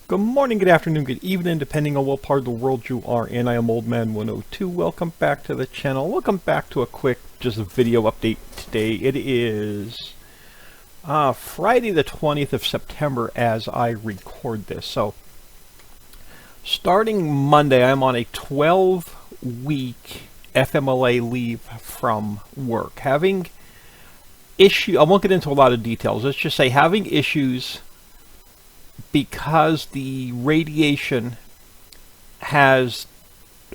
Good morning, good afternoon, good evening, depending on what part of the world you are in. I am Old Man 102. Welcome back to the channel. Welcome back to a quick just video update today. It is Friday the 20th of September as I record this. So starting Monday, I'm on a 12-week FMLA leave from work. I won't get into a lot of details. Let's just say having issues because the radiation has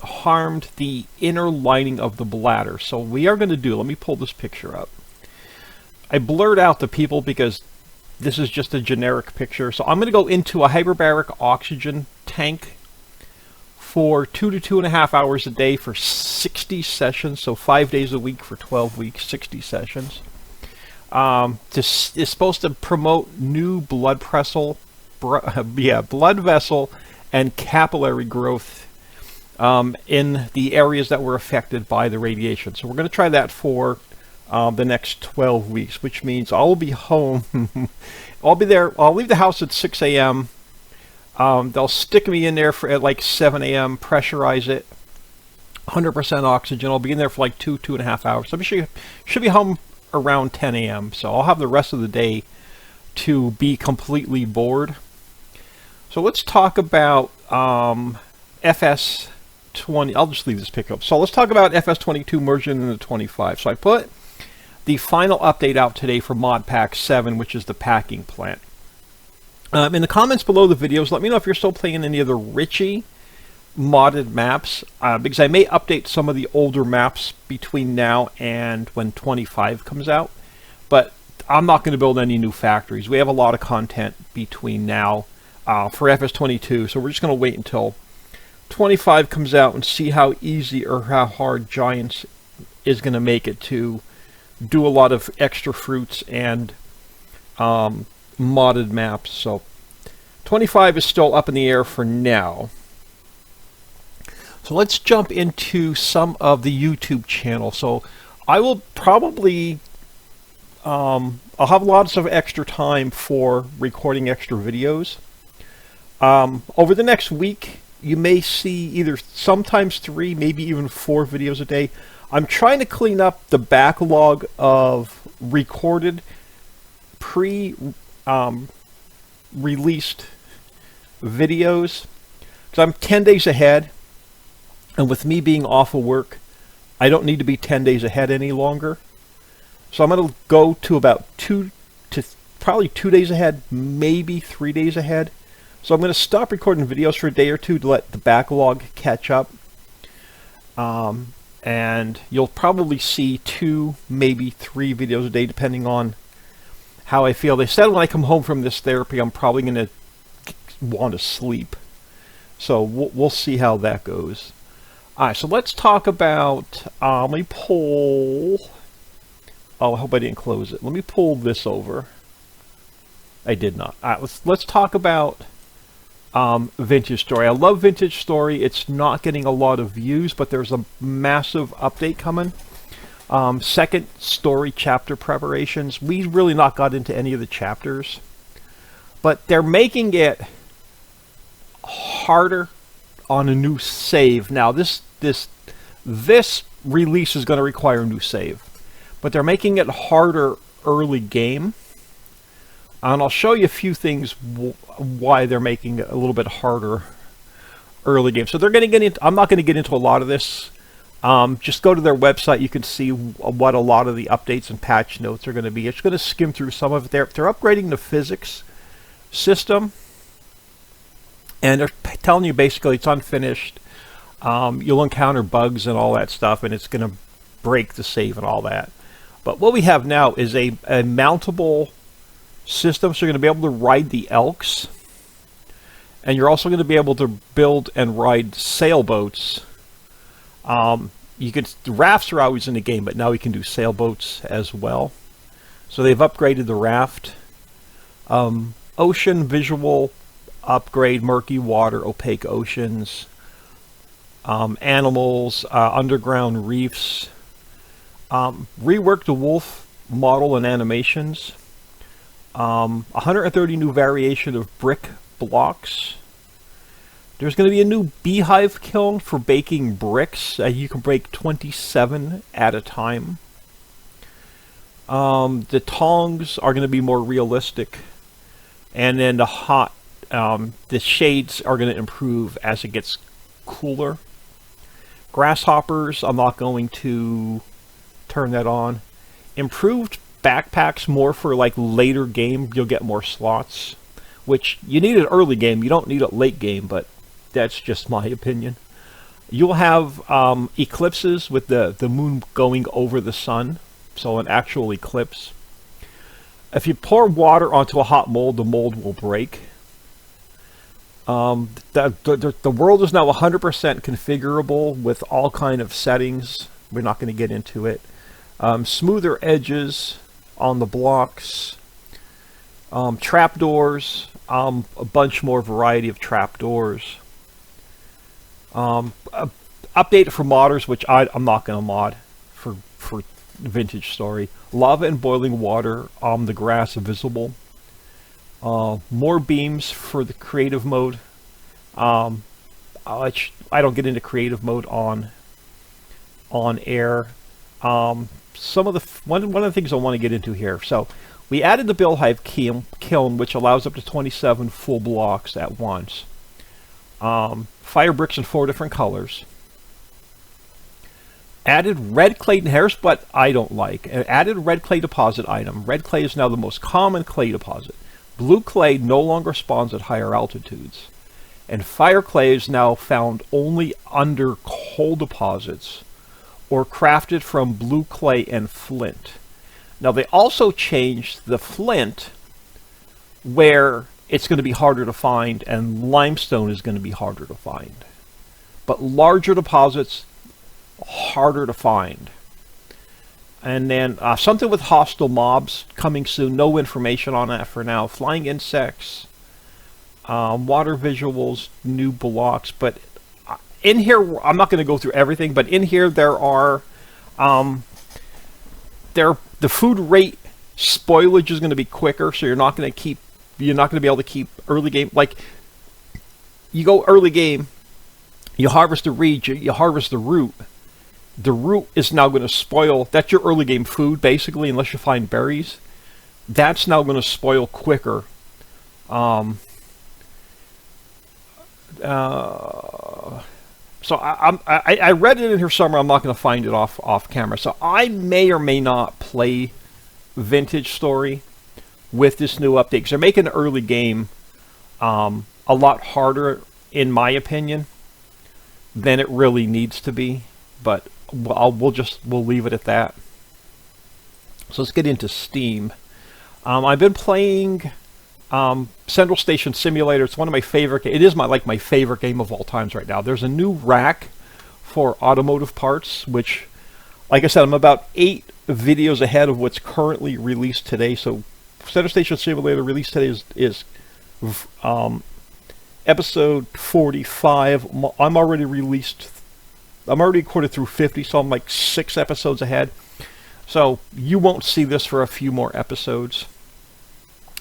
harmed the inner lining of the bladder. So we are going to let me pull this picture up. I blurred out the people because this is just a generic picture. So I'm going to go into a hyperbaric oxygen tank for 2 to 2.5 hours a day for 60 sessions. So 5 days a week for 12 weeks, 60 sessions. It's supposed to promote new blood vessel and capillary growth in the areas that were affected by the radiation. So we're going to try that for the next 12 weeks, which means I'll be home. I'll be there. I'll leave the house at 6 a.m. They'll stick me in there at like 7 a.m., pressurize it, 100% oxygen. I'll be in there for like 2.5 hours. So I should be home around 10 a.m. So I'll have the rest of the day to be completely bored. So let's talk about FS20. I'll just leave this pick up. So let's talk about FS22 merging into 25. So I put the final update out today for ModPack 7, which is the packing plant. In the comments below the videos, let me know if you're still playing any of the Ritchie modded maps, because I may update some of the older maps between now and when 25 comes out. But I'm not going to build any new factories. We have a lot of content between now for FS22, so we're just going to wait until 25 comes out and see how easy or how hard Giants is going to make it to do a lot of extra fruits and modded maps. So 25 is still up in the air for now. So let's jump into some of the YouTube channel. So I will probably I'll have lots of extra time for recording extra videos. Over the next week, you may see either sometimes 3, maybe even 4 videos a day. I'm trying to clean up the backlog of recorded, pre-released videos. Because I'm 10 days ahead, and with me being off of work, I don't need to be 10 days ahead any longer. So I'm going to go to about probably 2 days ahead, maybe 3 days ahead. So I'm going to stop recording videos for a day or two to let the backlog catch up. And you'll probably see 2, maybe 3 videos a day, depending on how I feel. They said when I come home from this therapy, I'm probably going to want to sleep. So we'll see how that goes. All right, so let's talk about, let me pull... Oh, I hope I didn't close it. Let me pull this over. I did not. All right, let's talk about Vintage Story. I love Vintage Story. It's not getting a lot of views, but there's a massive update coming. Second story chapter preparations. We really not got into any of the chapters, but they're making it harder on a new save. Now, this release is going to require a new save, but they're making it harder early game. And I'll show you a few things why they're making it a little bit harder early game. So they're going to get into, I'm not going to get into a lot of this. Just go to their website. You can see what a lot of the updates and patch notes are going to be. It's going to skim through some of it. They're upgrading the physics system. And they're telling you basically it's unfinished. You'll encounter bugs and all that stuff, and it's going to break the save and all that. But what we have now is a mountable system, so you're going to be able to ride the Elks, and you're also going to be able to build and ride sailboats. The rafts are always in the game, but now we can do sailboats as well. So they've upgraded the raft. Ocean visual upgrade, murky water, opaque oceans, animals, underground reefs. Reworked the wolf model and animations. 130 new variation of brick blocks. There's going to be a new beehive kiln for baking bricks. You can bake 27 at a time. The tongs are going to be more realistic. And then the shades are going to improve as it gets cooler. Grasshoppers, I'm not going to turn that on. Improved backpacks, more for like later game. You'll get more slots, which you need it early game. You don't need it late game, but that's just my opinion. You'll have eclipses with the moon going over the sun, so an actual eclipse. If you pour water onto a hot mold, the mold will break. The world is now 100% configurable with all kind of settings. We're not going to get into it. Smoother edges on the blocks. Trapdoors. A bunch more variety of trapdoors. Update for modders, which I'm not going to mod for Vintage Story. Lava and boiling water on the grass visible. More beams for the creative mode. I don't get into creative mode on air. One of the things I want to get into here. So we added the beehive kiln, which allows up to 27 full blocks at once. Fire bricks in 4 different colors. Added red clay, and here's what I don't like. Added red clay deposit item. Red clay is now the most common clay deposit. Blue clay no longer spawns at higher altitudes. And fire clay is now found only under coal deposits or crafted from blue clay and flint. Now they also changed the flint where it's going to be harder to find, and limestone is going to be harder to find. But larger deposits, harder to find. And then something with hostile mobs coming soon. No information on that for now. Flying insects, water visuals, new blocks. But in here, I'm not going to go through everything, but in here there are the food rate spoilage is going to be quicker, so you're not going to be able to keep early game. Like, you go early game, you harvest the reed, you harvest the root. The root is now going to spoil. That's your early game food, basically, unless you find berries. That's now going to spoil quicker. So I read it in here somewhere. I'm not going to find it off camera. So I may or may not play Vintage Story with this new update, because they're making the early game a lot harder, in my opinion, than it really needs to be. But we'll leave it at that. So let's get into Steam. I've been playing Central Station Simulator. It's one of my favorite. It is my favorite game of all times right now. There's a new rack for automotive parts, which, like I said, I'm about 8 videos ahead of what's currently released today. So Central Station Simulator released today is episode 45. I'm already recorded through 50, so I'm like 6 episodes ahead. So you won't see this for a few more episodes.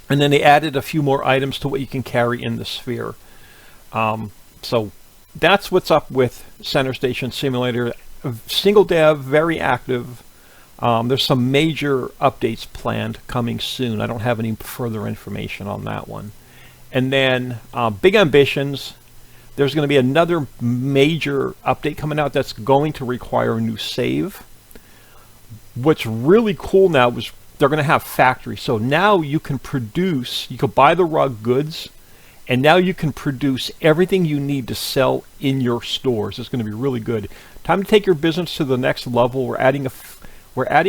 And then they added a few more items to what you can carry in the sphere. So that's what's up with Center Station Simulator. Single dev, very active. There's some major updates planned coming soon. I don't have any further information on that one. And then Big Ambitions. There's going to be another major update coming out that's going to require a new save. What's really cool now is they're going to have factories. So now you can buy the raw goods, and now you can produce everything you need to sell in your stores. It's going to be really good. Time to take your business to the next level. We're adding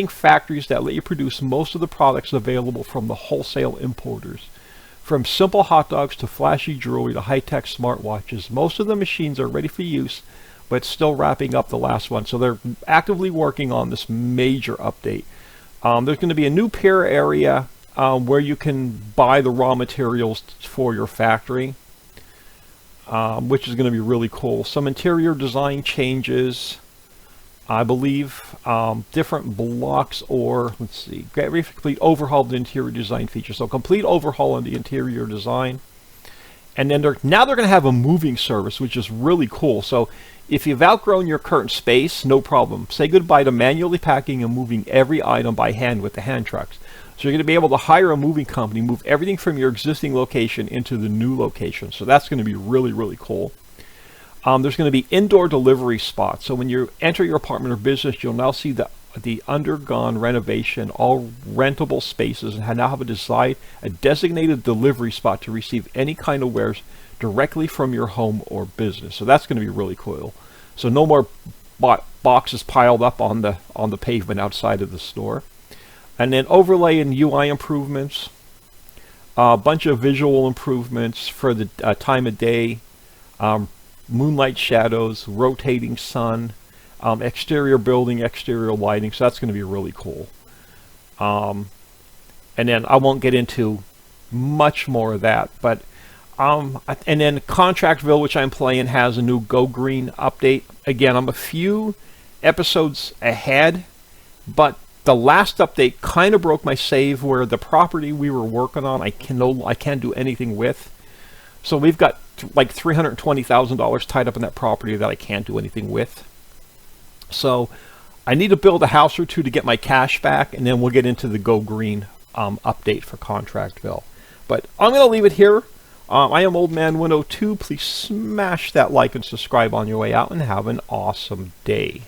factories that let you produce most of the products available from the wholesale importers. From simple hot dogs to flashy jewelry to high-tech smartwatches, most of the machines are ready for use, but still wrapping up the last one. So they're actively working on this major update. There's going to be a new pier area where you can buy the raw materials for your factory, which is going to be really cool. Some interior design changes, I believe. Different blocks, or let's see, complete overhaul of the interior design feature. So complete overhaul on the interior design. And then now they're going to have a moving service, which is really cool. So if you've outgrown your current space, no problem. Say goodbye to manually packing and moving every item by hand with the hand trucks. So you're going to be able to hire a moving company, move everything from your existing location into the new location. So that's going to be really, really cool. There's going to be indoor delivery spots. So when you enter your apartment or business, you'll now see the undergone renovation, all rentable spaces, and now have a designated delivery spot to receive any kind of wares directly from your home or business. So that's going to be really cool. So no more boxes piled up on the pavement outside of the store. And then overlay and UI improvements, a bunch of visual improvements for the time of day, moonlight shadows, rotating sun, exterior building, exterior lighting. So that's going to be really cool. And then I won't get into much more of that, but and then Contractville, which I'm playing, has a new Go Green update. Again, I'm a few episodes ahead, but the last update kind of broke my save where the property we were working on I can't do anything with. So we've got like $320,000 tied up in that property that I can't do anything with. So I need to build a house or two to get my cash back, and then we'll get into the Go Green update for Contractville. But I'm going to leave it here. I am Old Man 102. Please smash that like and subscribe on your way out, and have an awesome day.